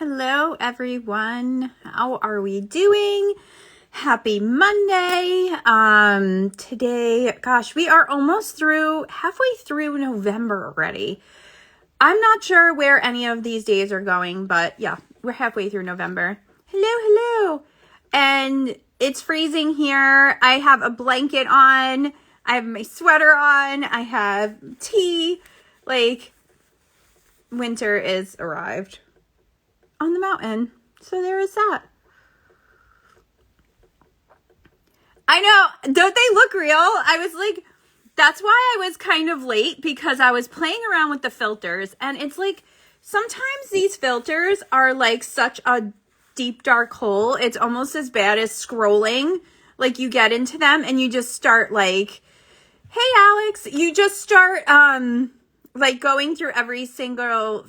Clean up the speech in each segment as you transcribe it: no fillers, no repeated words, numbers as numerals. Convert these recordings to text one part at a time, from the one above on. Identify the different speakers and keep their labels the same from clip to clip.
Speaker 1: Hello, everyone. How are we doing? Happy Monday. Today, gosh, we are almost halfway through November already. I'm not sure where any of these days are going, but yeah, we're halfway through November. Hello. And it's freezing here. I have a blanket on. I have my sweater on. I have tea. Winter is arrived on the mountain. So there is that. I know. Don't they look real? I was like, that's why I was kind of late, because I was playing around with the filters, and it's like, sometimes these filters are like such a deep, dark hole. It's almost as bad as scrolling. Like, you get into them and you just start like, hey, Alex, you just start, going through every single,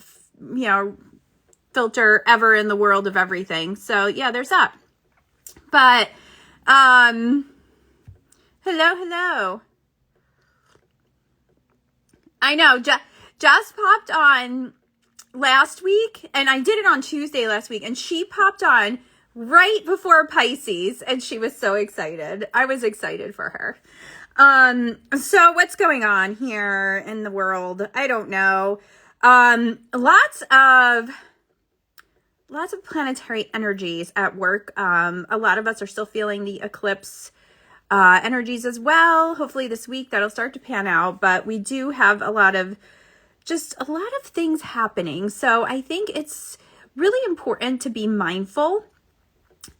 Speaker 1: filter ever in the world of everything. So yeah, there's that. But, hello. I know, Jess popped on last week, and I did it on Tuesday last week, and she popped on right before Pisces, and she was so excited. I was excited for her. So what's going on here in the world? I don't know. Lots of planetary energies at work. A lot of us are still feeling the eclipse energies as well. Hopefully this week that'll start to pan out, but we do have a lot of things happening. So I think it's really important to be mindful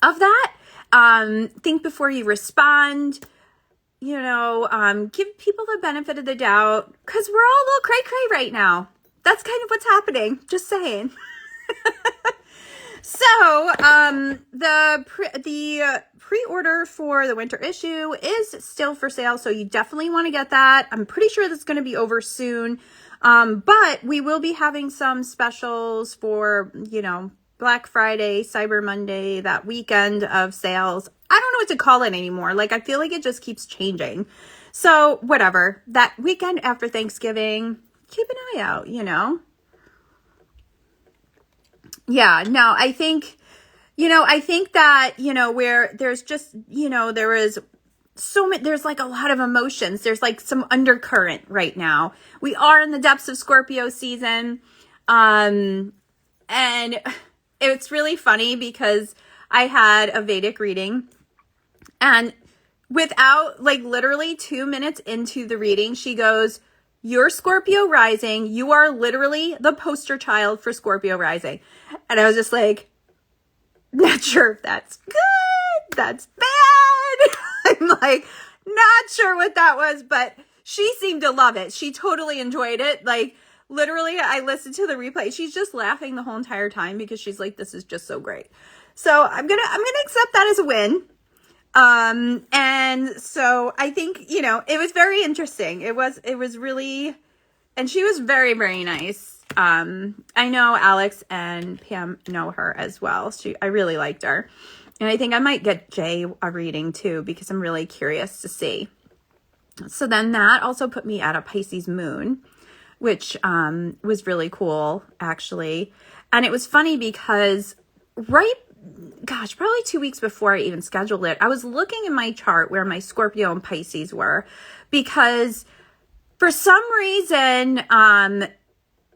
Speaker 1: of that. Think before you respond. Give people the benefit of the doubt, because we're all a little cray-cray right now. That's kind of what's happening. Just saying. So, the pre-order for the winter issue is still for sale, so you definitely want to get that. I'm pretty sure that's going to be over soon. But we will be having some specials for, Black Friday, Cyber Monday, that weekend of sales. I don't know what to call it anymore. I feel like it just keeps changing. So whatever, that weekend after Thanksgiving, keep an eye out, Yeah, no, I think that, where there's just, there is there's like a lot of emotions. There's like some undercurrent right now. We are in the depths of Scorpio season. And it's really funny because I had a Vedic reading, and without literally 2 minutes into the reading, she goes, "You're Scorpio rising. You are literally the poster child for Scorpio rising." And I was just like, not sure if that's good, that's bad. I'm like, not sure what that was, but she seemed to love it. She totally enjoyed it. Literally, I listened to the replay. She's just laughing the whole entire time because she's like, this is just so great. So I'm gonna accept that as a win. And so I think, it was very interesting. It was really, and she was very, very nice. I know Alex and Pam know her as well. I really liked her. And I think I might get Jay a reading too, because I'm really curious to see. So then that also put me at a Pisces moon, which, was really cool actually. And it was funny because probably 2 weeks before I even scheduled it, I was looking in my chart where my Scorpio and Pisces were, because for some reason,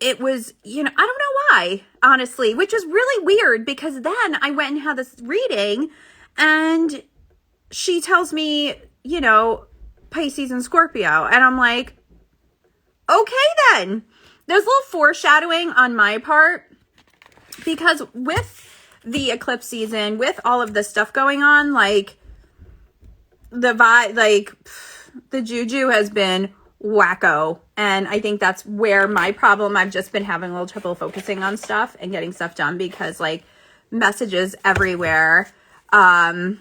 Speaker 1: it was, I don't know why, honestly, which was really weird, because then I went and had this reading and she tells me, Pisces and Scorpio. And I'm like, okay, then there's a little foreshadowing on my part, because with the eclipse season, with all of this stuff going on, the vibe, the juju has been wacko. And I think that's where my problem, I've just been having a little trouble focusing on stuff and getting stuff done, because messages everywhere. I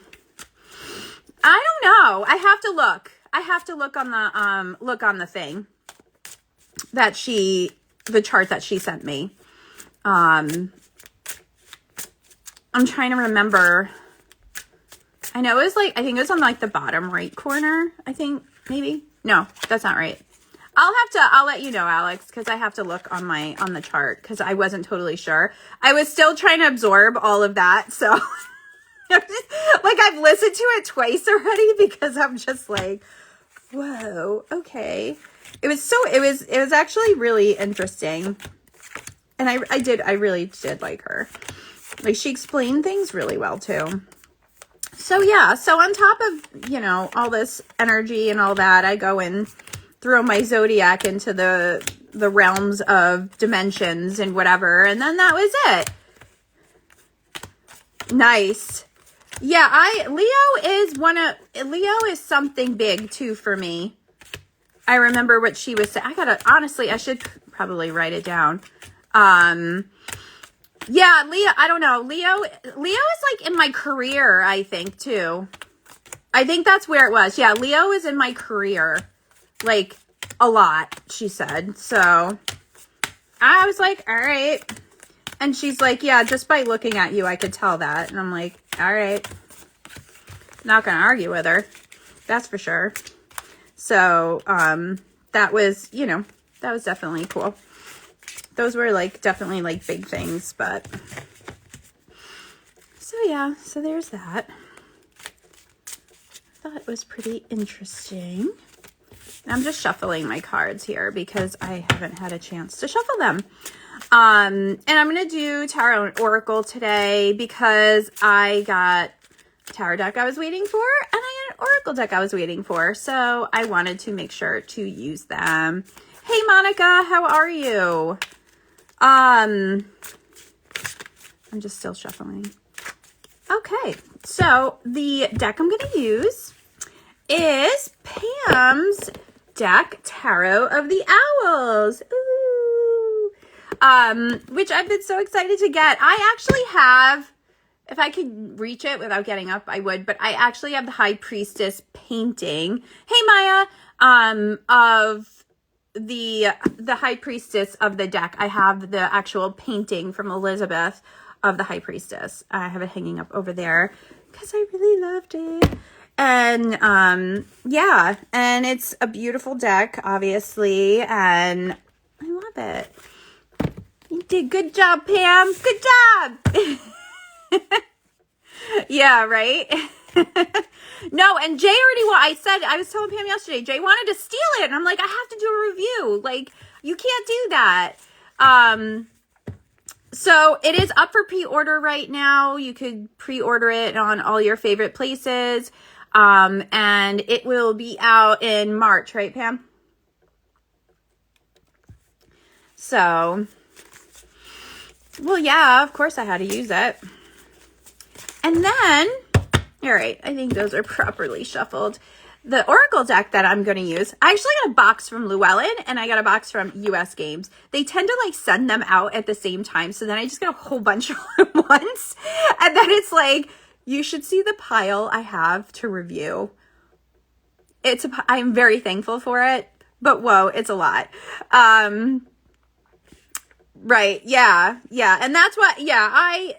Speaker 1: don't know. I have to look on the thing that the chart that she sent me. I'm trying to remember. I know it was I think it was on the bottom right corner, I think, maybe. No, that's not right. I'll let you know, Alex, because I have to look on the chart because I wasn't totally sure. I was still trying to absorb all of that. So like I've listened to it twice already because I'm just like, whoa, okay. It was actually really interesting. And I really did like her. Like she explained things really well too. So yeah, so on top of, you know, all this energy and all that, I go and throw my zodiac into the realms of dimensions and whatever, and then that was it. Nice. Yeah, Leo is something big too for me. I remember what she was saying. I should probably write it down. Yeah, Leo, I don't know. Leo is like in my career, I think, too. I think that's where it was. Yeah, Leo is in my career. Like, a lot, she said. So, I was like, all right. And she's like, yeah, just by looking at you, I could tell that. And I'm like, all right. Not going to argue with her. That's for sure. So, that was, you know, that was definitely cool. Those were like definitely like big things, but so yeah, so there's that. I thought it was pretty interesting. I'm just shuffling my cards here because I haven't had a chance to shuffle them. And I'm going to do Tarot and Oracle today because I got a Tarot deck I was waiting for and I got an Oracle deck I was waiting for. So I wanted to make sure to use them. Hey, Monica, how are you? I'm just still shuffling. Okay, so the deck I'm going to use is Pam's deck, Tarot of the Owls. Ooh. Which I've been so excited to get. I actually have, if I could reach it without getting up, I would, but I actually have the High Priestess painting. Hey, Maya, of the High Priestess of the deck. I have the actual painting from Elizabeth of the High Priestess. I have it hanging up over there because I really loved it. And yeah, and it's a beautiful deck, obviously, and I love it. You did good job, Pam. Good job. Yeah, right? No, and Jay I was telling Pam yesterday, Jay wanted to steal it. And I'm like, I have to do a review. Like, you can't do that. So it is up for pre-order right now. You could pre-order it on all your favorite places. And it will be out in March, right, Pam? So, well, yeah, of course I had to use it. And then, all right, I think those are properly shuffled. The Oracle deck that I'm going to use, I actually got a box from Llewellyn and I got a box from US Games. They tend to like send them out at the same time. So then I just get a whole bunch all at once. And then it's like, you should see the pile I have to review. I'm very thankful for it, but whoa, it's a lot. Right. Yeah. Yeah. And that's what, yeah, I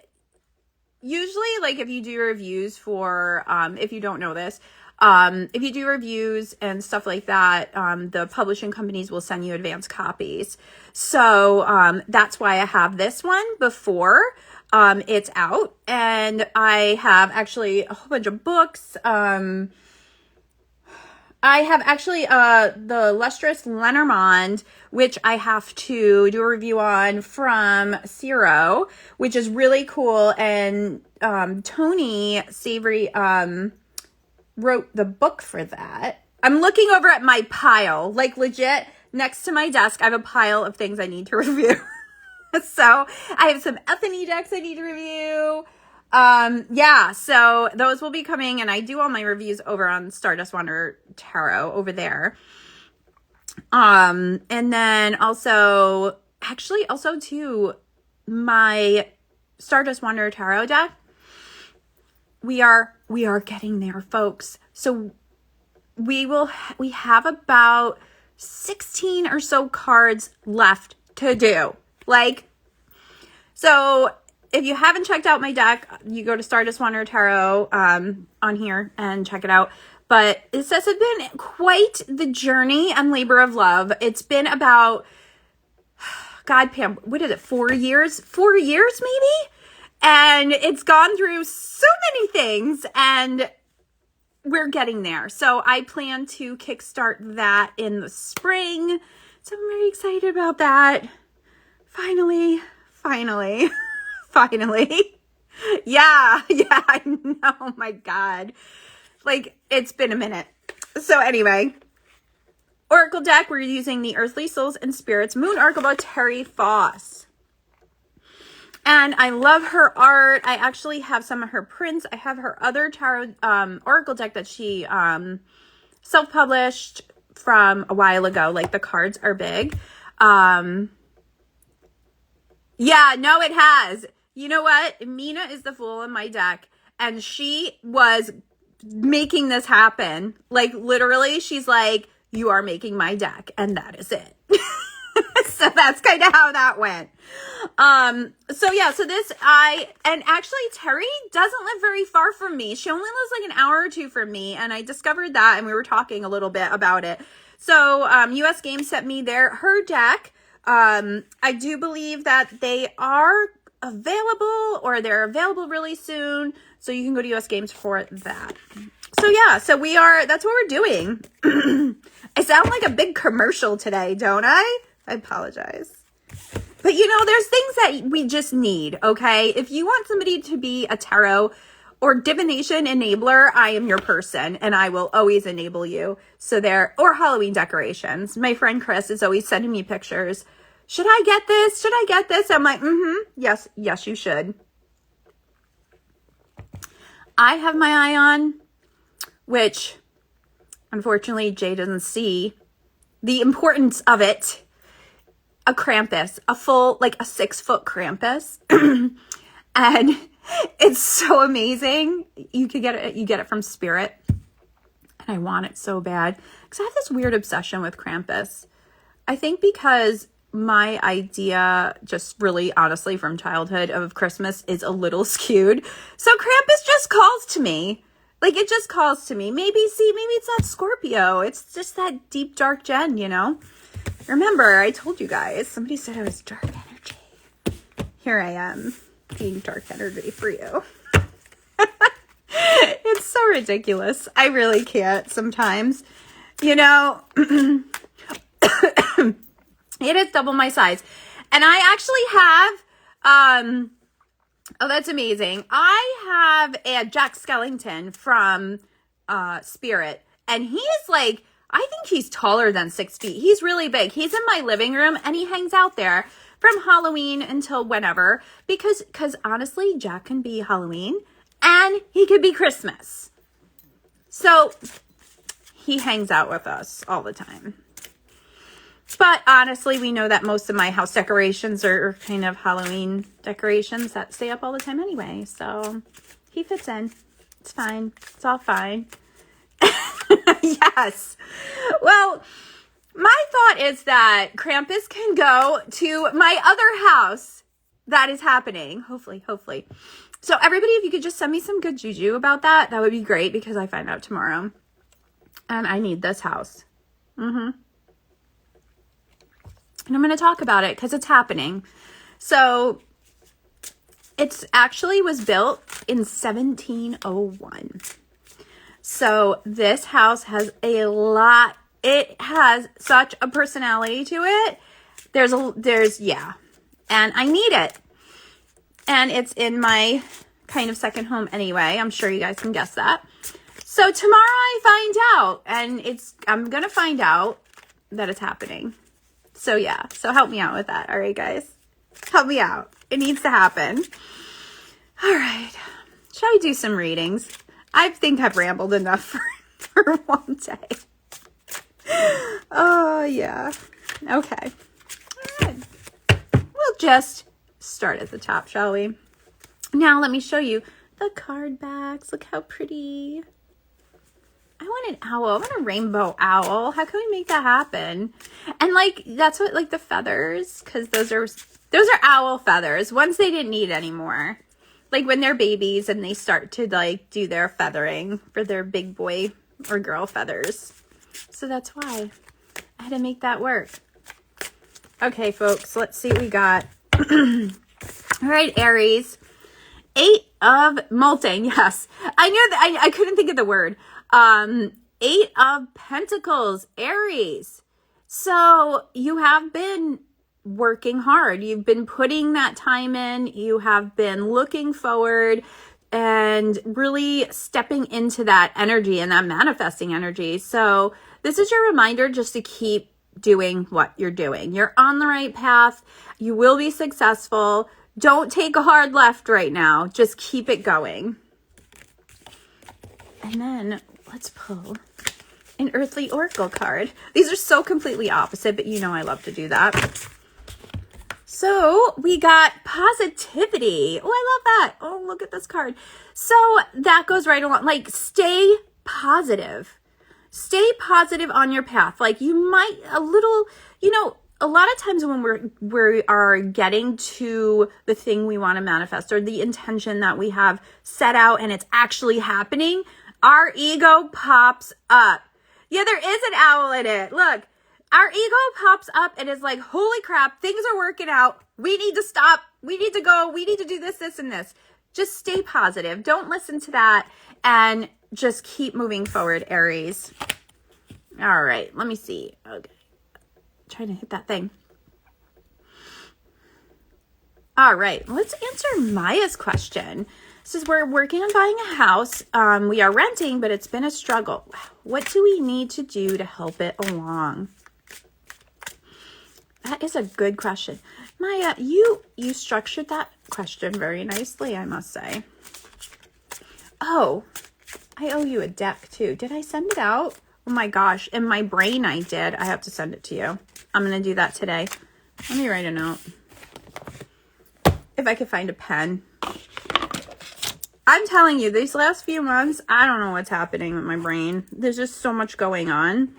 Speaker 1: usually like if you do reviews for, if you don't know this, if you do reviews and stuff like that, the publishing companies will send you advance copies. So, that's why I have this one before, it's out. And I have actually a whole bunch of books. I have actually, the Lustrous Lenormand, which I have to do a review on from Zero, which is really cool. And, Tony Savory, wrote the book for that. I'm looking over at my pile, like legit next to my desk. I have a pile of things I need to review. So I have some Ethany decks I need to review. Yeah, so those will be coming, and I do all my reviews over on Stardust Wanderer Tarot over there. And then also too, my Stardust Wanderer Tarot deck, we are getting there, folks. So we have about 16 or so cards left to do. Like, so if you haven't checked out my deck, you go to Stardust Wanderer Tarot on here and check it out. But it says it's been quite the journey and labor of love. It's been about, God, Pam, what is it, 4 years? 4 years, maybe? And it's gone through so many things, and we're getting there. So I plan to kickstart that in the spring. So I'm very excited about that. Finally. Yeah, I know. Oh my God. Like, it's been a minute. So anyway, Oracle deck, we're using the Earthly Souls and Spirits Moon Oracle by Terry Foss. And I love her art. I actually have some of her prints. I have her other tarot Oracle deck that she self-published from a while ago. Like, the cards are big. Yeah, no, it has. You know what? Mina is the fool in my deck, and she was making this happen. Like, literally, she's like, you are making my deck, and that is it. So that's kind of how that went. And actually Terry doesn't live very far from me. She only lives like an hour or two from me, and I discovered that, and we were talking a little bit about it. So, US Games sent me her deck. I do believe that they are available, or they're available really soon. So you can go to US Games for that. So yeah, that's what we're doing. I sound like a big commercial today, don't I? I apologize. But there's things that we just need, okay? If you want somebody to be a tarot or divination enabler, I am your person, and I will always enable you. Or Halloween decorations. My friend Chris is always sending me pictures. Should I get this? Should I get this? I'm like, yes, you should. I have my eye on, which unfortunately Jay doesn't see the importance of it. A Krampus, a 6-foot Krampus. And it's so amazing. You get it from Spirit. And I want it so bad, because I have this weird obsession with Krampus. I think because my idea, just really honestly from childhood, of Christmas is a little skewed. So Krampus just calls to me. Like, it just calls to me. Maybe it's not Scorpio. It's just that deep, dark Jen, Remember, I told you guys, somebody said I was dark energy. Here I am, being dark energy for you. It's so ridiculous. I really can't sometimes. It is double my size. And I actually have, oh, that's amazing. I have a Jack Skellington from Spirit. And he is like, I think he's taller than 6 feet. He's really big. He's in my living room, and he hangs out there from Halloween until whenever. Because honestly, Jack can be Halloween, and he could be Christmas. So he hangs out with us all the time. But honestly, we know that most of my house decorations are kind of Halloween decorations that stay up all the time anyway. So he fits in. It's fine. It's all fine. Yes. Well, my thought is that Krampus can go to my other house that is happening. Hopefully. So everybody, if you could just send me some good juju about that would be great, because I find out tomorrow. And I need this house. And I'm going to talk about it because it's happening. So it's actually was built in 1701. So this house has it has such a personality to it. Yeah. And I need it. And it's in my kind of second home anyway. I'm sure you guys can guess that. So tomorrow I find out, and I'm going to find out that it's happening. So yeah, so help me out with that. All right, guys, help me out. It needs to happen. All right. Shall I do some readings? I think I've rambled enough for one day. Oh, yeah. Okay. All right. We'll just start at the top, shall we? Now, let me show you the card backs. Look how pretty. I want an owl. I want a rainbow owl. How can we make that happen? And that's what, the feathers, because those are owl feathers. Ones they didn't need anymore. Like when they're babies and they start to do their feathering for their big boy or girl feathers. So that's why I had to make that work. Okay, folks, let's see what we got. All right, Aries. 8 of molting. Yes. I knew that I couldn't think of the word. 8 of Pentacles, Aries. So you have been working hard. You've been putting that time in. You have been looking forward and really stepping into that energy and that manifesting energy. So this is your reminder just to keep doing what you're doing. You're on the right path. You will be successful. Don't take a hard left right now. Just keep it going. And then let's pull an earthly oracle card. These are so completely opposite, but you know I love to do that. So we got positivity. Oh, I love that. Oh, look at this card. So that goes right along. Like, stay positive. Stay positive on your path. Like, you might a little, you know, a lot of times when we are getting to the thing we want to manifest or the intention that we have set out and it's actually happening, our ego pops up. Yeah, there is an owl in it. Look, our ego pops up and is like, holy crap, things are working out. We need to stop. We need to go. We need to do this, this, and this. Just stay positive. Don't listen to that and just keep moving forward, Aries. All right, let me see. Okay. Trying to hit that thing. All right, let's answer Maya's question. This is, we're working on buying a house. We are renting, but it's been a struggle. What do we need to do to help it along? That is a good question. Maya, you structured that question very nicely, I must say. Oh, I owe you a deck too. Did I send it out? Oh my gosh, in my brain I did. I have to send it to you. I'm going to do that today. Let me write a note. If I could find a pen. I'm telling you, these last few months, I don't know what's happening with my brain. There's just so much going on.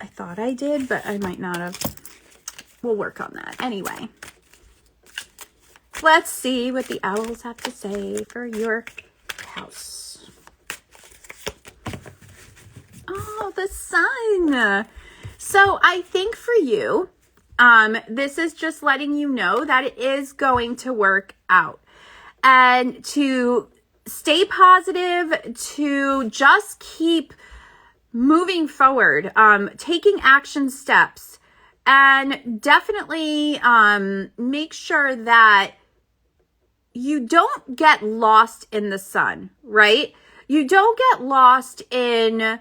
Speaker 1: I thought I did, but I might not have. We'll work on that. Anyway, let's see what the owls have to say for your house. Oh, the sun. So I think for you, this is just letting you know that it is going to work out. And to stay positive, to just keep moving forward, taking action steps, and definitely make sure that you don't get lost in the sun, right? You don't get lost in,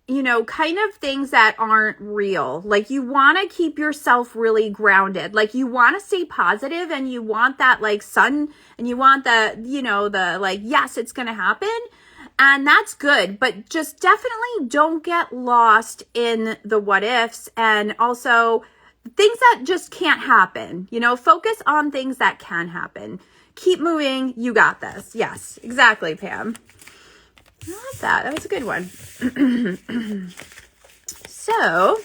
Speaker 1: you know, kind of things that aren't real. Like, you want to keep yourself really grounded. Like, you want to stay positive and you want that like sun and you want the, you know, the like, yes, it's going to happen. And that's good, but just definitely don't get lost in the what ifs and also things that just can't happen. You know, focus on things that can happen. Keep moving. You got this. Yes, exactly, Pam. I love that. That was a good one. So,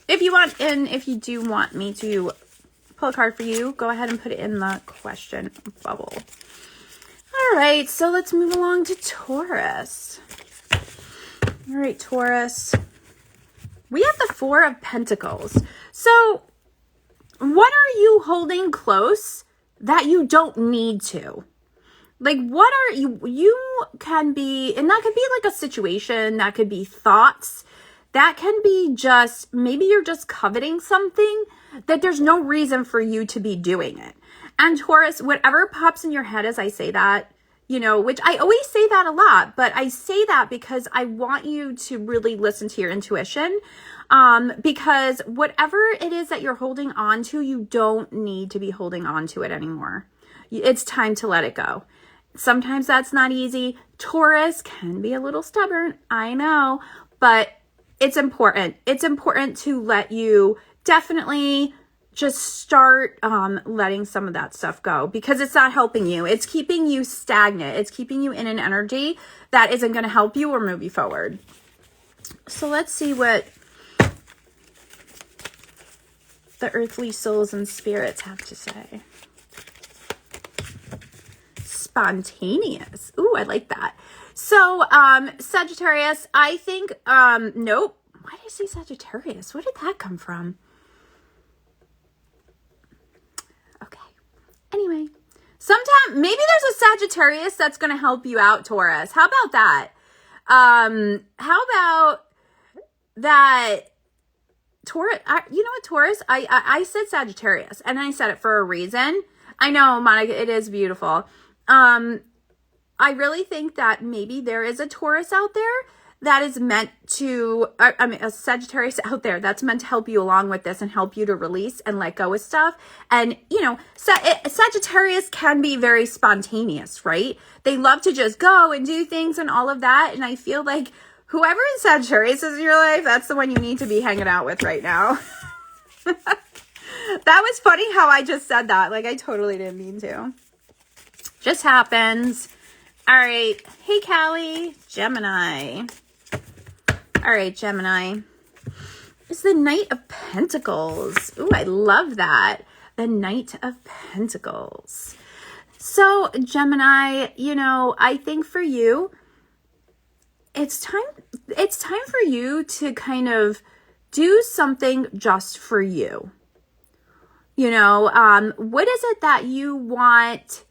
Speaker 1: if you want, and if you do want me to pull a card for you, go ahead and put it in the question bubble. All right, so let's move along to Taurus. All right, Taurus. We have the 4 of Pentacles. So, what are you holding close that you don't need to? Like, what are you can be, and that could be like a situation, that could be thoughts, that can be just, maybe you're just coveting something that there's no reason for you to be doing it. And Taurus, whatever pops in your head as I say that, you know, which I always say that a lot, but I say that because I want you to really listen to your intuition. Because whatever it is that you're holding on to, you don't need to be holding on to it anymore. It's time to let it go. Sometimes that's not easy. Taurus can be a little stubborn, I know, but it's important. It's important to let you definitely just start letting some of that stuff go, because it's not helping you. It's keeping you stagnant. It's keeping you in an energy that isn't going to help you or move you forward. So let's see what the earthly souls and spirits have to say. spontaneous. Ooh, I like that. So, Sagittarius, I think, nope. Why did I say Sagittarius? Where did that come from? Okay. Anyway, maybe there's a Sagittarius that's going to help you out, Taurus. How about that? How about that? Taurus, you know what, Taurus? I said Sagittarius, and I said it for a reason. I know, Monica, it is beautiful. I really think that maybe there is a Taurus out there that is meant to, a Sagittarius out there that's meant to help you along with this and help you to release and let go of stuff. And, you know, Sagittarius can be very spontaneous, right? They love to just go and do things and all of that. And I feel like whoever in Sagittarius is in your life, that's the one you need to be hanging out with right now. That was funny how I just said that. Like, I totally didn't mean to. Just happens. All right. Hey, Callie. Gemini. All right, Gemini. It's the Knight of Pentacles. Ooh, I love that. The Knight of Pentacles. So, Gemini, you know, I think for you, it's time for you to kind of do something just for you. You know, what is it that you want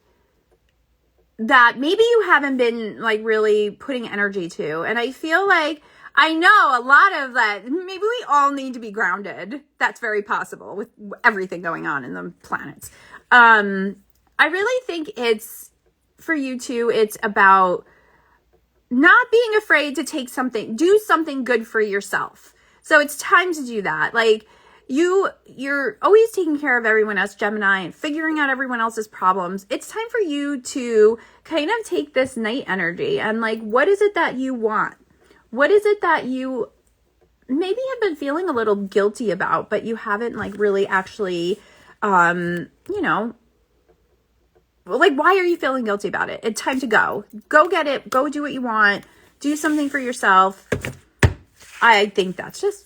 Speaker 1: that maybe you haven't been like really putting energy to? And I feel like I know a lot of that. Maybe we all need to be grounded. That's very possible with everything going on in the planets. I really think it's for you too. It's about not being afraid to do something good for yourself. So it's time to do that. Like you're always taking care of everyone else, Gemini, and figuring out everyone else's problems. It's time for you to kind of take this night energy and like, what is it that you want? What is it that you maybe have been feeling a little guilty about, but you haven't like really actually, you know, like, why are you feeling guilty about it? It's time to go. Go get it. Go do what you want. Do something for yourself. I think that's it.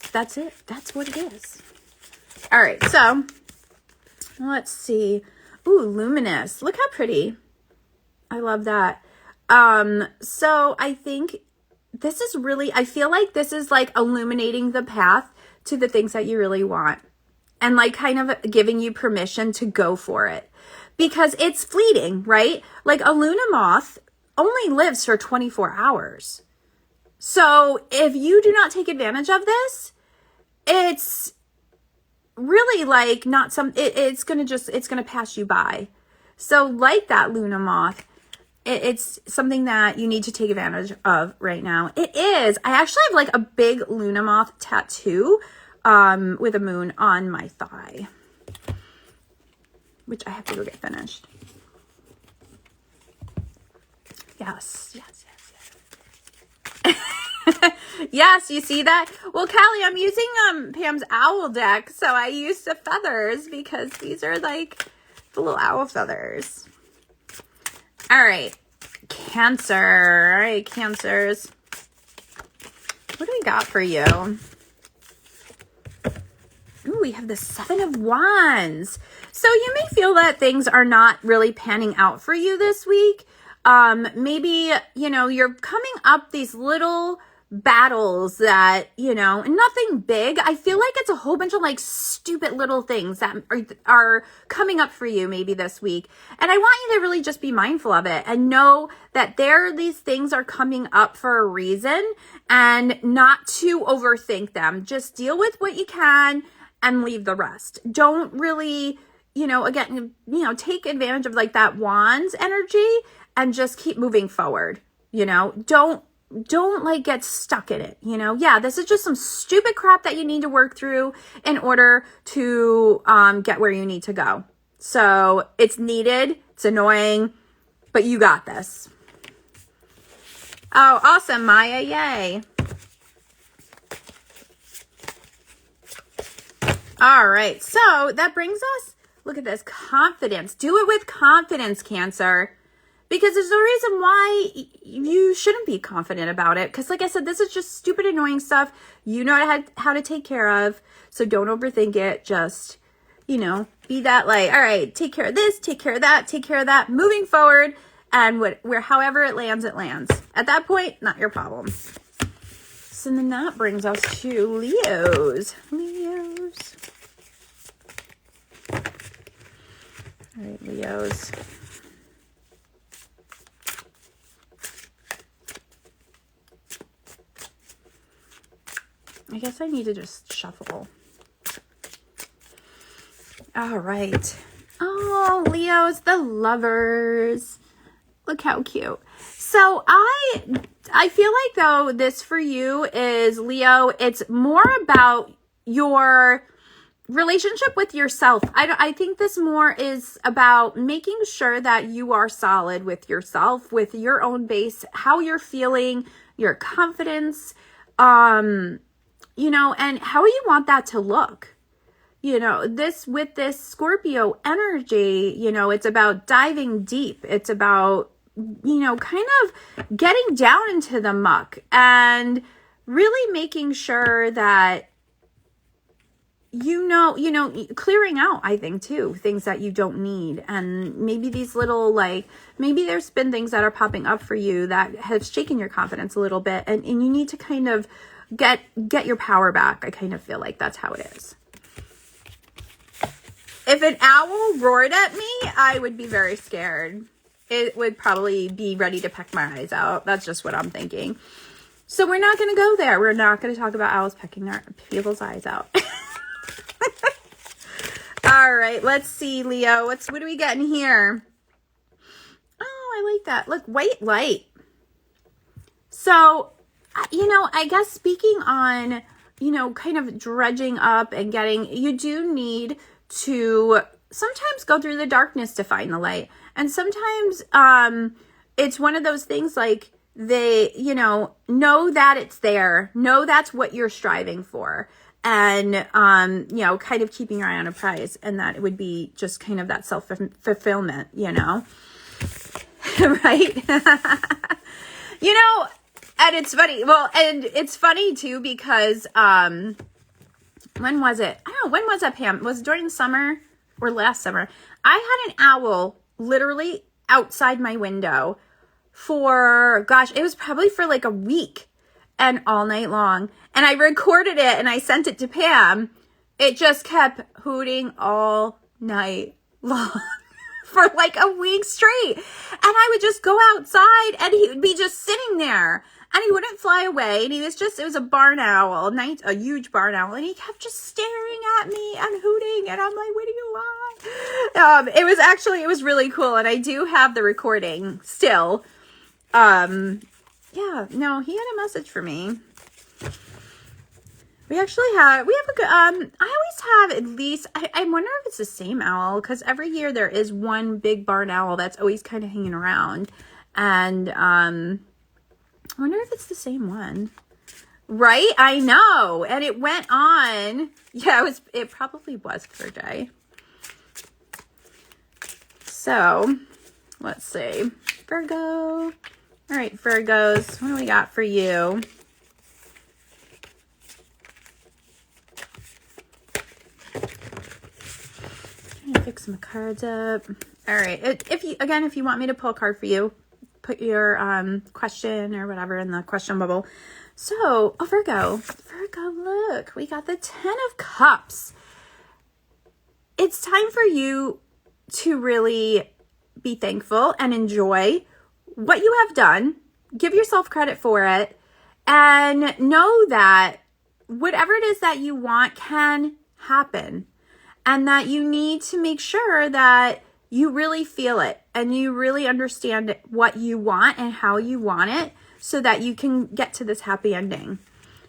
Speaker 1: That's what it is. All right. So let's see. Ooh, luminous. Look how pretty. I love that. So I think I feel like this is like illuminating the path to the things that you really want and like kind of giving you permission to go for it. Because it's fleeting, right? Like a Luna moth only lives for 24 hours. So if you do not take advantage of this, it's really like not it's going to pass you by. So like that Luna moth, it's something that you need to take advantage of right now. It is. I actually have like a big Luna moth tattoo with a moon on my thigh, which I have to go get finished. Yes. Yes, you see that? Well, Callie, I'm using Pam's owl deck, so I used the feathers because these are like the little owl feathers. All right, Cancer. All right, Cancers. What do we got for you? Ooh, we have the Seven of Wands. So you may feel that things are not really panning out for you this week. Maybe, you know, you're coming up these little battles that, you know, nothing big. I feel like it's a whole bunch of like stupid little things that are coming up for you maybe this week. And I want you to really just be mindful of it and know that these things are coming up for a reason and not to overthink them. Just deal with what you can and leave the rest. Don't really, you know, again, you know, take advantage of like that wands energy and just keep moving forward. You know, don't like get stuck in it. You know, yeah, this is just some stupid crap that you need to work through in order to get where you need to go. So it's needed. It's annoying, but you got this. Oh, awesome, Maya. Yay. All right. So that brings us, look at this, confidence. Do it with confidence, Cancer. Because there's no reason why you shouldn't be confident about it. Because like I said, this is just stupid, annoying stuff. You know how to take care of. So don't overthink it. Just, you know, be that like, all right, take care of this, take care of that, take care of that. Moving forward and however it lands, it lands. At that point, not your problem. So then that brings us to Leos. All right, Leos. I guess I need to just shuffle. All right. Oh, Leos, the Lovers. Look how cute. So I feel like, though, this for you is, Leo, it's more about your relationship with yourself. I think this more is about making sure that you are solid with yourself, with your own base, how you're feeling, your confidence, you know, and how you want that to look. You know, with this Scorpio energy, you know, it's about diving deep. It's about, you know, kind of getting down into the muck and really making sure that, you know, clearing out, I think, too, things that you don't need. And maybe these little, like, maybe there's been things that are popping up for you that have shaken your confidence a little bit. And you need to kind of get your power back. I kind of feel like that's how it is. If an owl roared at me, I would be very scared. It would probably be ready to peck my eyes out. That's just what I'm thinking. So we're not going to go there. We're not going to talk about owls pecking our people's eyes out. All right, let's see, Leo. What do we got in here? Oh, I like that. Look, white light. So, you know, I guess speaking on, you know, kind of dredging up and you do need to sometimes go through the darkness to find the light. And sometimes it's one of those things like they, you know that it's there. Know that's what you're striving for. And, you know, kind of keeping your eye on a prize. And that it would be just kind of that self-fulfillment, you know. Right? You know, and it's funny. Well, and it's funny, too, because when was it? I don't know. When was that, Pam? Was it during the summer or last summer? I had an owl literally outside my window for, gosh, it was probably for like a week and all night long. And I recorded it and I sent it to Pam. It just kept hooting all night long for like a week straight. And I would just go outside and he would be just sitting there. And he wouldn't fly away. And it was a barn owl, a huge barn owl. And he kept just staring at me and hooting. And I'm like, what do you want? It was really cool. And I do have the recording still. Yeah, no, he had a message for me. We have a good, I always have at least, I wonder if it's the same owl. Because every year there is one big barn owl that's always kind of hanging around. And, I wonder if it's the same one. Right? I know. And it went on. Yeah, it probably was for Jay. So, let's see. Virgo. All right, Virgos. What do we got for you? Trying to fix some cards up. All right. If you want me to pull a card for you, put your question or whatever in the question bubble. So, Virgo, look, we got the 10 of Cups. It's time for you to really be thankful and enjoy what you have done. Give yourself credit for it and know that whatever it is that you want can happen, and that you need to make sure that you really feel it and you really understand what you want and how you want it so that you can get to this happy ending.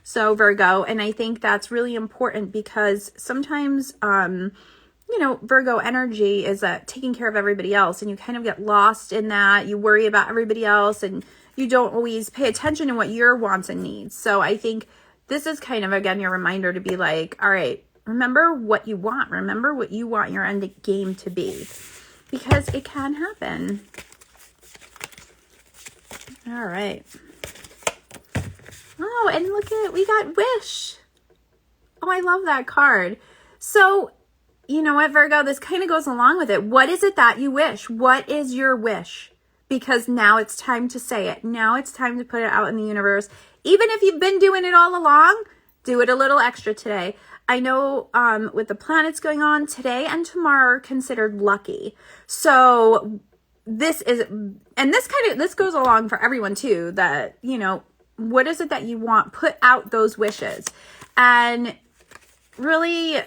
Speaker 1: So Virgo, and I think that's really important because sometimes, Virgo energy is taking care of everybody else, and you kind of get lost in that. You worry about everybody else and you don't always pay attention to what your wants and needs. So I think this is kind of, again, your reminder to be like, all right, remember what you want. Remember what you want your end game to be, because it can happen. All right. Oh, and look at, we got Wish. Oh, I love that card. So, you know what, Virgo, this kind of goes along with it. What is it that you wish? What is your wish? because now it's time to say it. Now it's time to put it out in the universe. Even if you've been doing it all along, do it a little extra today. I know with the planets going on, today and tomorrow are considered lucky. So this goes along for everyone too, that, you know, what is it that you want? Put out those wishes and really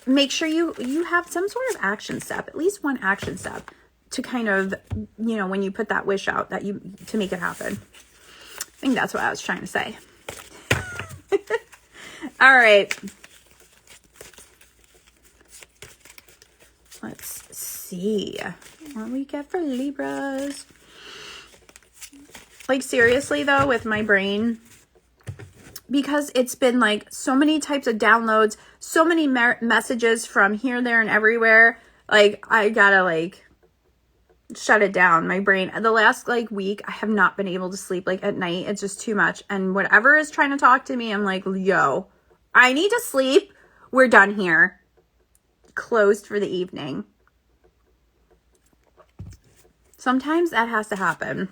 Speaker 1: make sure you have some sort of action step, at least one action step to kind of, you know, when you put that wish out to make it happen. I think that's what I was trying to say. All right. Let's see what we get for Libras. Like, seriously though, with my brain, because it's been like so many types of downloads, so many messages from here, there, and everywhere. Like, I gotta like shut it down. My brain, the last like week, I have not been able to sleep like at night. It's just too much. And whatever is trying to talk to me, I'm like, yo, I need to sleep. We're done here. Closed for the evening. Sometimes that has to happen.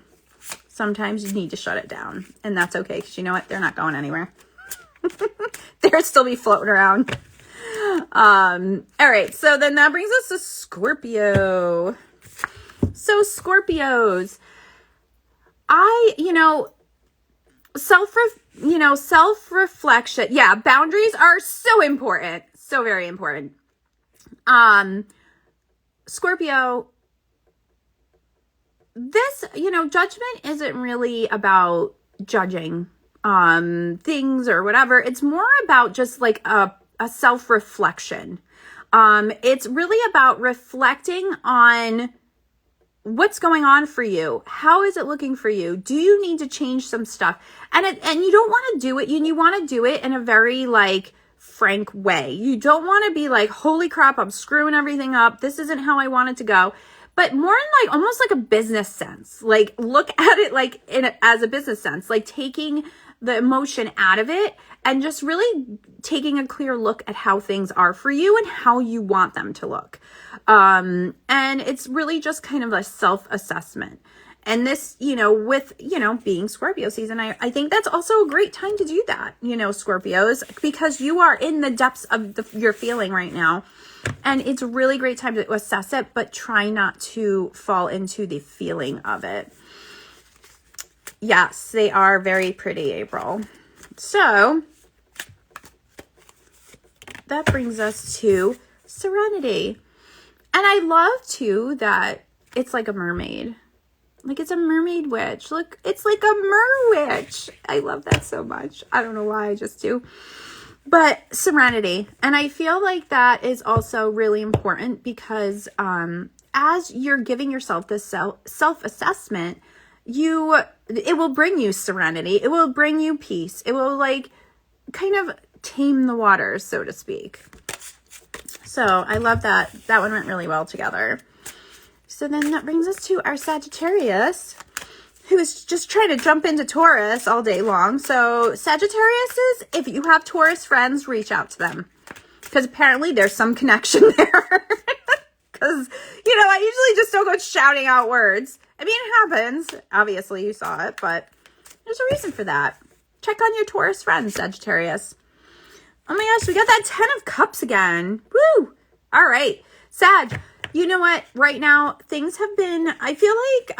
Speaker 1: Sometimes you need to shut it down. And that's okay, because you know what? They're not going anywhere. They'll still be floating around. All right. So then that brings us to Scorpio. So Scorpios, self-reflection. Yeah, boundaries are so important. So very important. Scorpio, this, judgment isn't really about judging things or whatever. It's more about just like a self-reflection. It's really about reflecting on what's going on for you. How is it looking for you? Do you need to change some stuff? And you don't want to do it, and you want to do it in a very like frank way. You don't want to be like, holy crap, I'm screwing everything up. This isn't how I want it to go. But more in like almost like a business sense. Like, look at it like as a business sense, like taking the emotion out of it and just really taking a clear look at how things are for you and how you want them to look. And it's really just kind of a self-assessment. And this, with, being Scorpio season, I think that's also a great time to do that, Scorpios, because you are in the depths of your feeling right now. And it's a really great time to assess it, but try not to fall into the feeling of it. Yes, they are very pretty, April. So that brings us to Serenity. And I love, too, that it's like a mermaid. Like, it's a mermaid witch. Look, it's like a mer-witch. I love that so much. I don't know why, I just do. But Serenity. And I feel like that is also really important because as you're giving yourself this self-assessment, it will bring you serenity. It will bring you peace. It will like kind of tame the waters, so to speak. So I love that. That one went really well together. So then that brings us to our Sagittarius, who is just trying to jump into Taurus all day long. So Sagittariuses, if you have Taurus friends, reach out to them. Because apparently there's some connection there. Because, I usually just don't go shouting out words. I mean, it happens. Obviously, you saw it, but there's a reason for that. Check on your Taurus friends, Sagittarius. Oh my gosh, we got that 10 of Cups again. Woo! All right. Sag, you know what? Right now, things have been, I feel like,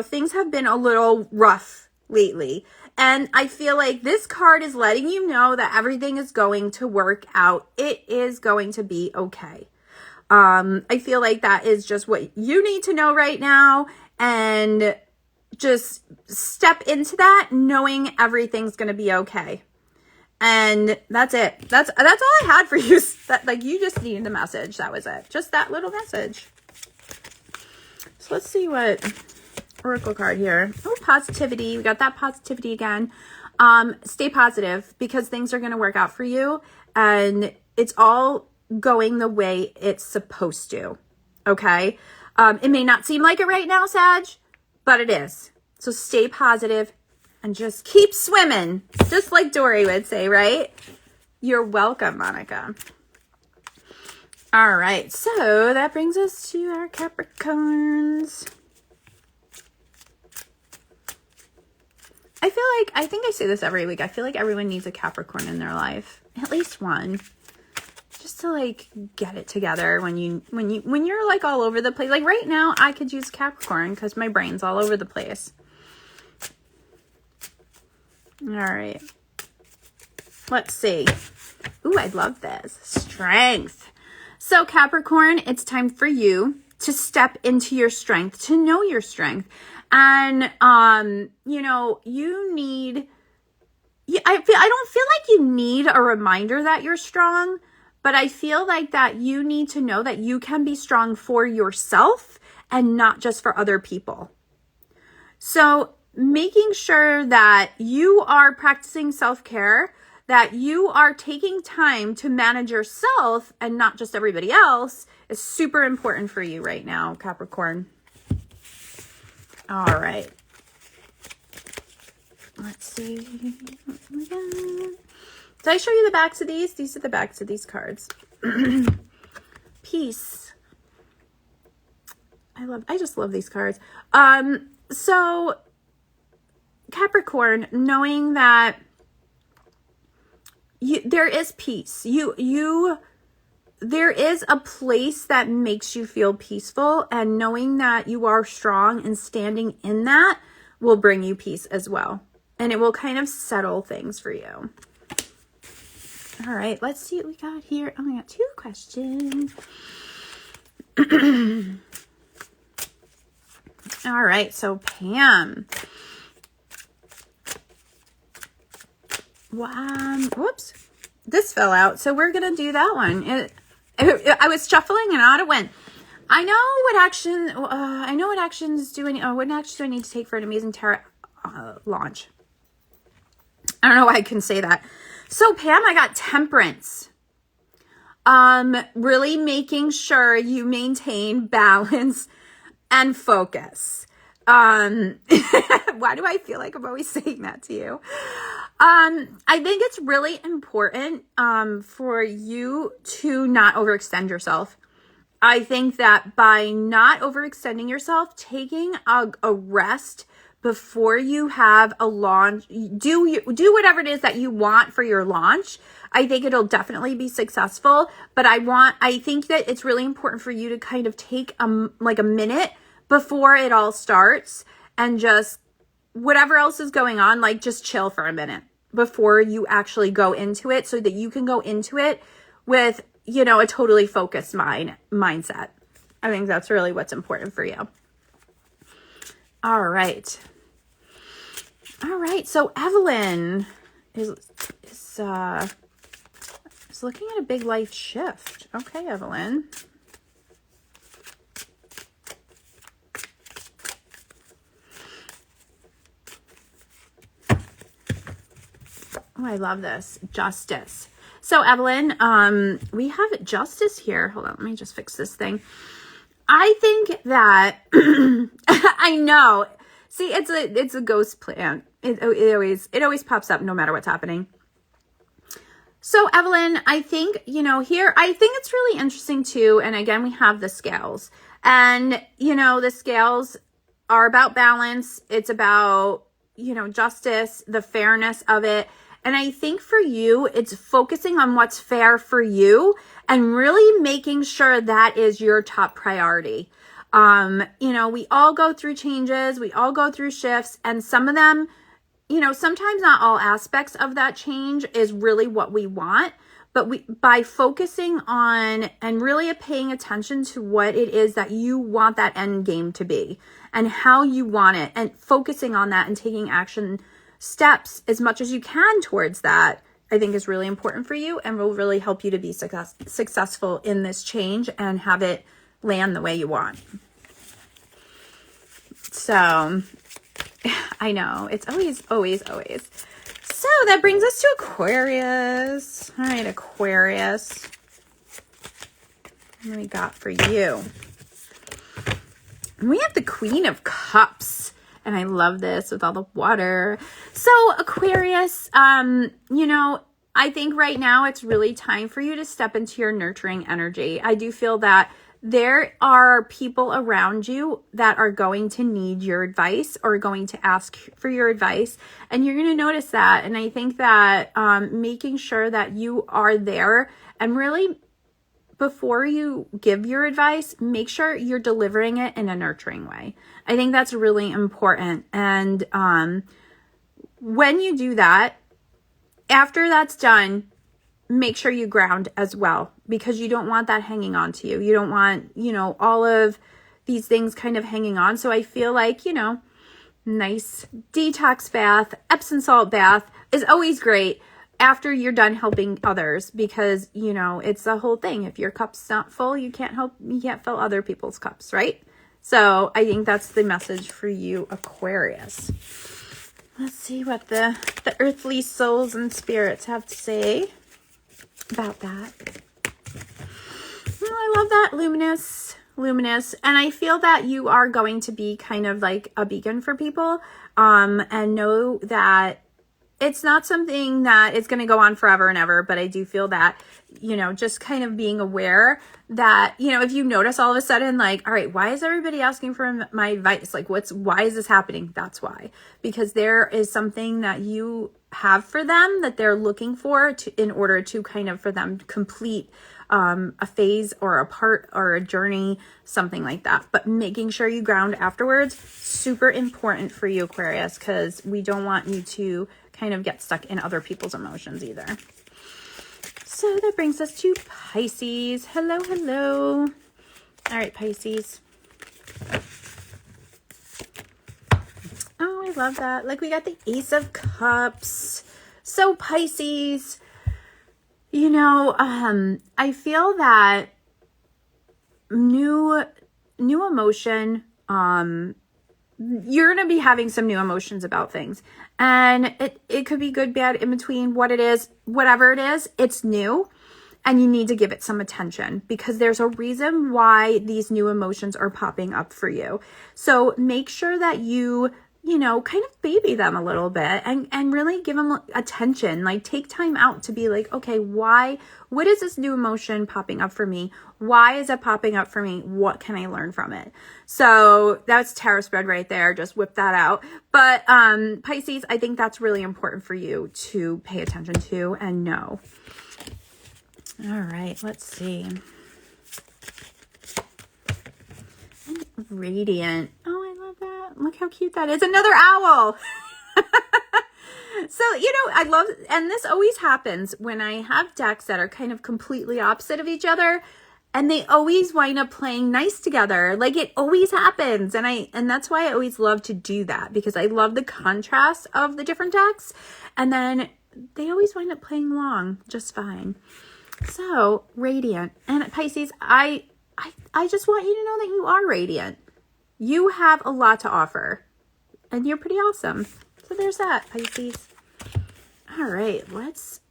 Speaker 1: things have been a little rough lately. And I feel like this card is letting you know that everything is going to work out. It is going to be okay. I feel like that is just what you need to know right now, and just step into that knowing everything's going to be okay. And that's it. That's all I had for you. You just needed the message. That was it. Just that little message. So let's see what Oracle card here. Oh, positivity. We got that positivity again. Stay positive because things are going to work out for you, and it's all going the way it's supposed to. Okay. It may not seem like it right now, Sag, but it is. So stay positive and just keep swimming. Just like Dory would say, right? You're welcome, Monica. All right. So that brings us to our Capricorns. I think I say this every week. I feel like everyone needs a Capricorn in their life. At least one. Just to like get it together when you're like all over the place. Like right now I could use Capricorn because my brain's all over the place. All right. Let's see. Ooh, I love this. Strength. So Capricorn, it's time for you to step into your strength, to know your strength. And, you know, you need, I don't feel like you need a reminder that you're strong, but I feel like that you need to know that you can be strong for yourself and not just for other people. So making sure that you are practicing self-care, that you are taking time to manage yourself and not just everybody else is super important for you right now, Capricorn. All right. Let's see. Did I show you the backs of these? These are the backs of these cards. Peace. I just love these cards. So Capricorn, knowing that there is peace. There is a place that makes you feel peaceful, and knowing that you are strong and standing in that will bring you peace as well. And it will kind of settle things for you. All right, let's see what we got here. Oh, I got 2 questions. All right, so Pam. Whoops. This fell out, so we're going to do that one. I was shuffling and out it went. I know what actions do what actions do I need to take for an amazing tarot launch. I don't know why I can say that. So Pam, I got Temperance. Really making sure you maintain balance and focus. Why do I feel like I'm always saying that to you? I think it's really important for you to not overextend yourself. I think that by not overextending yourself, taking a rest before you have a launch, do whatever it is that you want for your launch. I think it'll definitely be successful, but I think that it's really important for you to kind of take a minute before it all starts and just whatever else is going on, like just chill for a minute before you actually go into it so that you can go into it with, you know, a totally focused mindset. I think that's really what's important for you. All right. So Evelyn is looking at a big life shift. Okay, Evelyn. Oh, I love this. Justice. So Evelyn, we have justice here. Hold on, let me just fix this thing. I think that I know. See, it's a ghost plant. It always pops up no matter what's happening. So Evelyn, I think, you know, here, I think it's really interesting too. And again, we have the scales, and, you know, the scales are about balance. It's about, you know, justice, the fairness of it. And I think for you, it's focusing on what's fair for you and really making sure that is your top priority. You know, we all go through changes, we all go through shifts, and some of them, you know, sometimes not all aspects of that change is really what we want, but by focusing on and really paying attention to what it is that you want that end game to be and how you want it, and focusing on that and taking action steps as much as you can towards that, I think is really important for you and will really help you to be successful in this change and have it land the way you want. So I know it's always. So that brings us to Aquarius. All right, Aquarius. What do we got for you? We have the Queen of Cups. And I love this with all the water. So Aquarius, you know, I think right now it's really time for you to step into your nurturing energy. I do feel that there are people around you that are going to need your advice or going to ask for your advice. And you're going to notice that. And I think that making sure that you are there and really before you give your advice, make sure you're delivering it in a nurturing way. I think that's really important. And when you do that, after that's done, make sure you ground as well, because you don't want that hanging on to you. You don't want, all of these things kind of hanging on. So I feel like, nice detox bath, Epsom salt bath is always great after you're done helping others, because, it's the whole thing. If your cup's not full, you can't fill other people's cups, right? So I think that's the message for you, Aquarius. Let's see what the earthly souls and spirits have to say about that. Well, I love that, luminous. And I feel that you are going to be kind of like a beacon for people, and know that it's not something that is going to go on forever and ever, but I do feel that, just kind of being aware that, if you notice all of a sudden, like, all right, why is everybody asking for my advice? Like, why is this happening? That's why, because there is something that you have for them that they're looking for in order to kind of for them to complete a phase or a part or a journey, something like that. But making sure you ground afterwards, super important for you, Aquarius, because we don't want you to kind of get stuck in other people's emotions either. So that brings us to Pisces. Hello. All right, Pisces. Oh, I love that. Like, we got the Ace of Cups. So Pisces, I feel that new emotion, you're going to be having some new emotions about things, and it could be good, bad, in between, what it is, whatever it is, it's new, and you need to give it some attention, because there's a reason why these new emotions are popping up for you. So make sure that you kind of baby them a little bit and really give them attention. Like, take time out to be like, okay, what is this new emotion popping up for me? Why is it popping up for me? What can I learn from it? So that's tarot spread right there. Just whip that out. But Pisces, I think that's really important for you to pay attention to and know. All right, let's see. Radiant. Oh, I love that. Look how cute that is. Another owl. So, I love, and this always happens when I have decks that are kind of completely opposite of each other, and they always wind up playing nice together. Like, it always happens. And that's why I always love to do that, because I love the contrast of the different decks, and then they always wind up playing along just fine. So, Radiant. And Pisces, I just want you to know that you are radiant. You have a lot to offer, and you're pretty awesome. So there's that, Pisces. All right, let's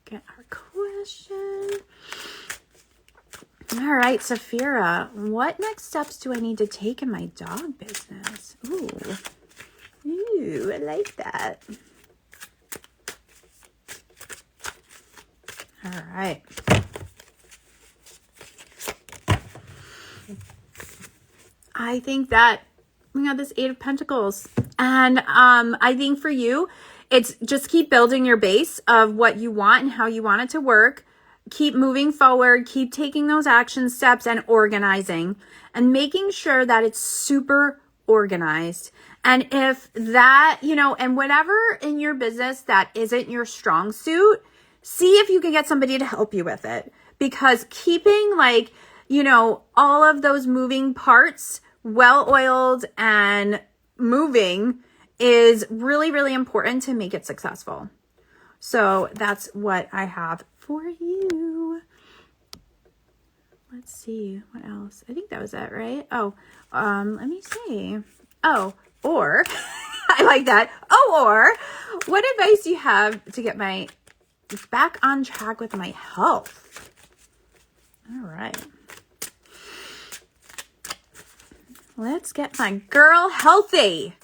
Speaker 1: get our question. All right, Saphira, what next steps do I need to take in my dog business? Ooh, I like that. All right. I think that we got this 8 of Pentacles, and I think for you, it's just keep building your base of what you want and how you want it to work. Keep moving forward, keep taking those action steps and organizing and making sure that it's super organized. And if that, and whatever in your business that isn't your strong suit, see if you can get somebody to help you with it, because keeping all of those moving parts well-oiled and moving is really, really important to make it successful. So that's what I have for you. Let's see what else. I think that was it, right? Oh, let me see. Oh, or I like that. Oh, or what advice do you have to get my back on track with my health? All right. Let's get my girl healthy.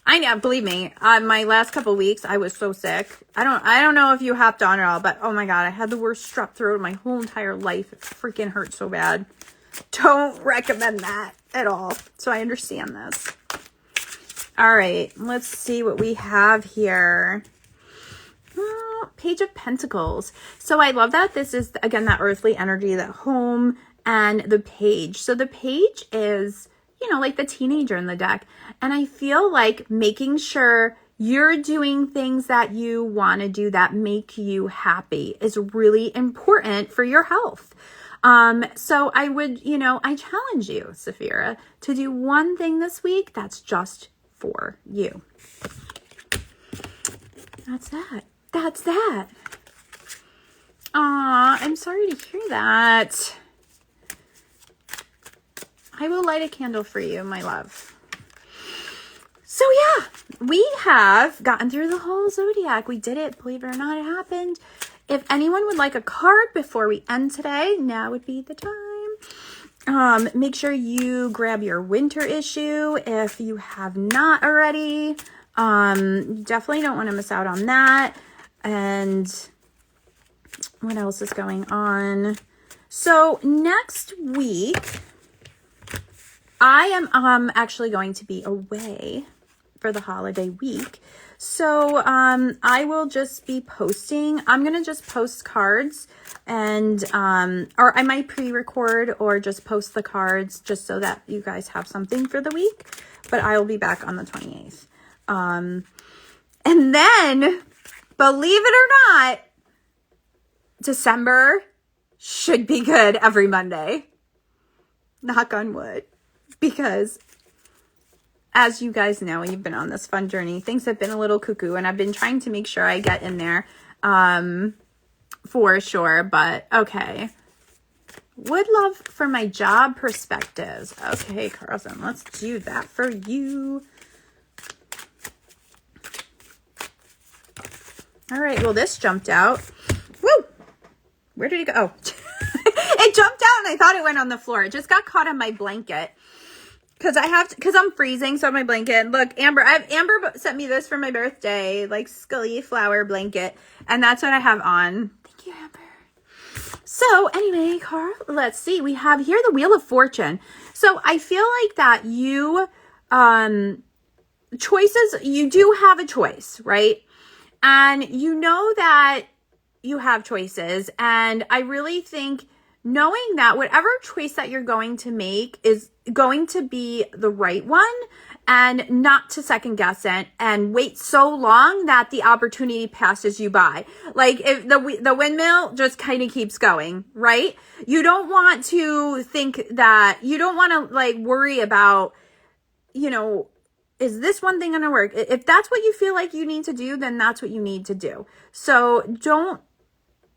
Speaker 1: I know, believe me, my last couple of weeks, I was so sick. I don't know if you hopped on at all, but oh my God, I had the worst strep throat of my whole entire life. It freaking hurt so bad. don't recommend that at all. So I understand this. All right, let's see what we have here. Oh, Page of Pentacles. So I love that this is, again, that earthly energy, that home and the page. So the page is, you know, like the teenager in the deck. And I feel like making sure you're doing things that you want to do that make you happy is really important for your health. So I would, you know, I challenge you, Saphira, to do one thing this week that's just for you. That's that. That's that. Aw, I'm sorry to hear that. I will light a candle for you, my love. So yeah, we have gotten through the whole zodiac. We did it. Believe it or not, it happened. If anyone would like a card before we end today, now would be the time. Make sure you grab your winter issue if you have not already. You definitely don't want to miss out on that. And what else is going on? So next week, I am actually going to be away for the holiday week. So I will just be posting. I'm going to just post cards and or I might pre-record or just post the cards just so that you guys have something for the week. But I will be back on the 28th. And then, believe it or not, December should be good every Monday. Knock on wood. Because as you guys know, you've been on this fun journey, things have been a little cuckoo, and I've been trying to make sure I get in there for sure. But okay. Would love for my job perspectives. Okay, Carlson, let's do that for you. All right, well, this jumped out. Woo! Where did it go? Oh, it jumped out and I thought it went on the floor. It just got caught on my blanket. Because I'm freezing, so my blanket. Look, Amber sent me this for my birthday, like Scully flower blanket. And that's what I have on. Thank you, Amber. So anyway, Carl, let's see. We have here the Wheel of Fortune. So I feel like that you, you do have a choice, right? And you know that you have choices. And I really think knowing that whatever choice that you're going to make is going to be the right one, and not to second guess it and wait so long that the opportunity passes you by. Like if the windmill just kind of keeps going, right? You don't want to think that, you don't want to like worry about, you know, is this one thing going to work? If that's what you feel like you need to do, then that's what you need to do. So don't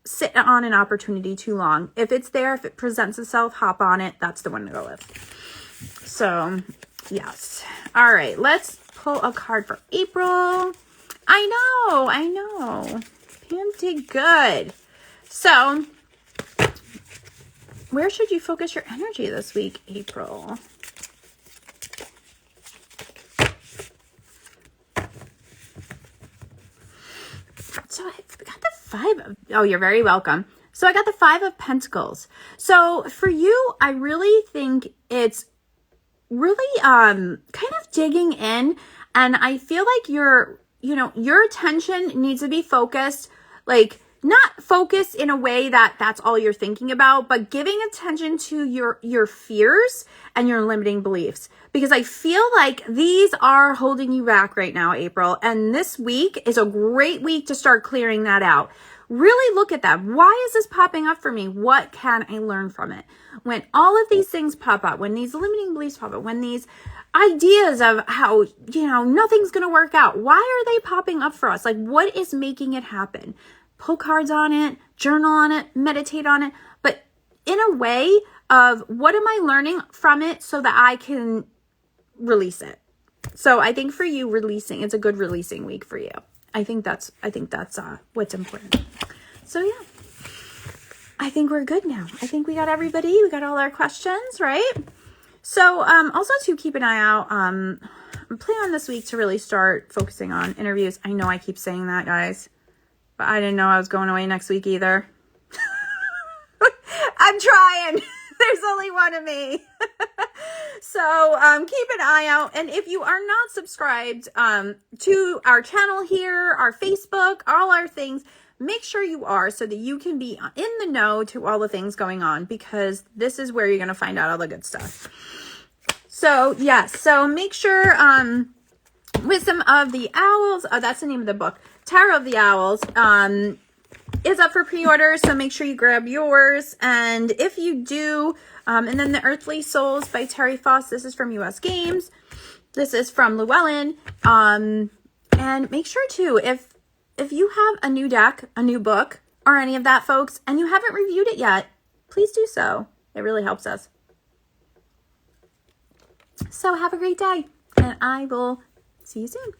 Speaker 1: sit on an opportunity too long. If it's there, if it presents itself, hop on it. That's the one to go with. So, yes. All right, let's pull a card for April. I know. Pam did good. So, where should you focus your energy this week, April? So I got the 5 of, oh, you're very welcome. So I got the 5 of Pentacles. So for you, I really think it's really kind of digging in, and I feel like your attention needs to be focused, like not focused in a way that that's all you're thinking about, but giving attention to your fears and your limiting beliefs, because I feel like these are holding you back right now, April, and this week is a great week to start clearing that out. Really look at that. Why is this popping up for me? What can I learn from it? When all of these things pop up, when these limiting beliefs pop up, when these ideas of how, nothing's going to work out, why are they popping up for us? Like, what is making it happen? Pull cards on it, journal on it, meditate on it, but in a way of what am I learning from it so that I can release it. So I think for you, releasing, it's a good releasing week for you. I think that's what's important. So yeah, I think we're good now. I think we got everybody. We got all our questions, right? So also to keep an eye out. I'm planning on this week to really start focusing on interviews. I know I keep saying that, guys, but I didn't know I was going away next week either. I'm trying. There's only one of me. So keep an eye out. And if you are not subscribed to our channel here, our Facebook, all our things, make sure you are so that you can be in the know to all the things going on, because this is where you're going to find out all the good stuff. So yes, so make sure Wisdom of the Owls, that's the name of the book, Tarot of the Owls, is up for pre-order, so make sure you grab yours. And if you do, and then The Earthly Souls by Terry Foss, this is from US Games, this is from Llewellyn, and make sure too, if you have a new deck, a new book, or any of that, folks, and you haven't reviewed it yet, please do so. It really helps us. So have a great day, and I will see you soon.